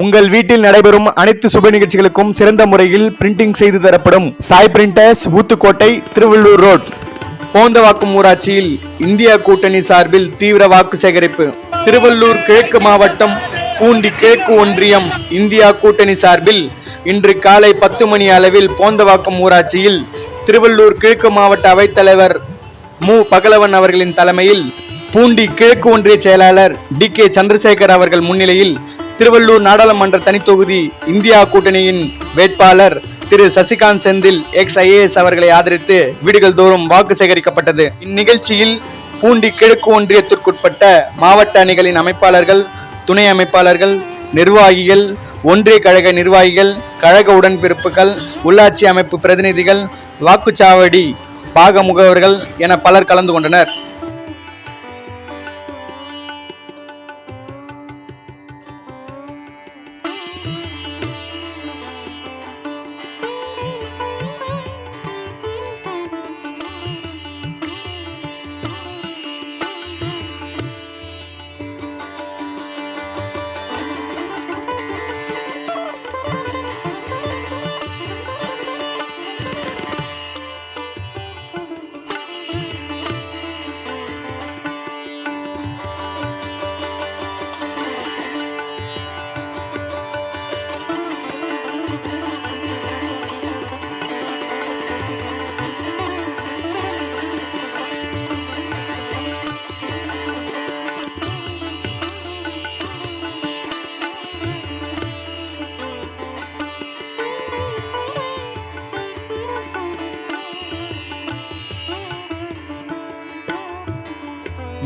உங்கள் வீட்டில் நடைபெறும் அனைத்து சுப நிகழ்ச்சிகளுக்கும் சிறந்த முறையில் பிரிண்டிங் செய்து தரப்படும் சாய் பிரிண்டர்ஸ், ஊத்துக்கோட்டை, திருவள்ளூர் ரோட். போந்தவாக்கம் ஊராட்சியில் இந்தியா கூட்டணி சார்பில் தீவிர வாக்கு சேகரிப்பு. திருவள்ளூர் கிழக்கு மாவட்டம் பூண்டி கிழக்கு ஒன்றியம் இந்தியா கூட்டணி சார்பில் இன்று காலை 10 மணி அளவில் போந்தவாக்கம் ஊராட்சியில் திருவள்ளூர் கிழக்கு மாவட்ட அவைத்தலைவர் மு பகலவன் அவர்களின் தலைமையில் பூண்டி கிழக்கு ஒன்றிய செயலாளர் DK சந்திரசேகர் அவர்கள் முன்னிலையில் திருவள்ளூர் நாடாளுமன்ற தனித்தொகுதி இந்தியா கூட்டணியின் வேட்பாளர் திரு சசிகாந்த் செந்தில் ex-IAS அவர்களை ஆதரித்து வீடுகள் தோறும் வாக்கு சேகரிக்கப்பட்டது. இந்நிகழ்ச்சியில் பூண்டி கிழக்கு ஒன்றியத்திற்குட்பட்ட மாவட்ட அணிகளின் அமைப்பாளர்கள், துணை அமைப்பாளர்கள், நிர்வாகிகள், ஒன்றிய கழக நிர்வாகிகள், கழக உடன்பிறப்புகள், உள்ளாட்சி அமைப்பு பிரதிநிதிகள், வாக்குச்சாவடி பாக முகவர்கள் என பலர் கலந்து கொண்டனர்.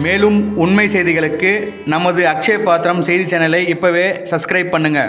மேலும் உண்மை செய்திகளுக்கு நமது அக்ஷய பாத்திரம் செய்தி சேனலை இப்பவே சப்ஸ்கிரைப் பண்ணுங்க.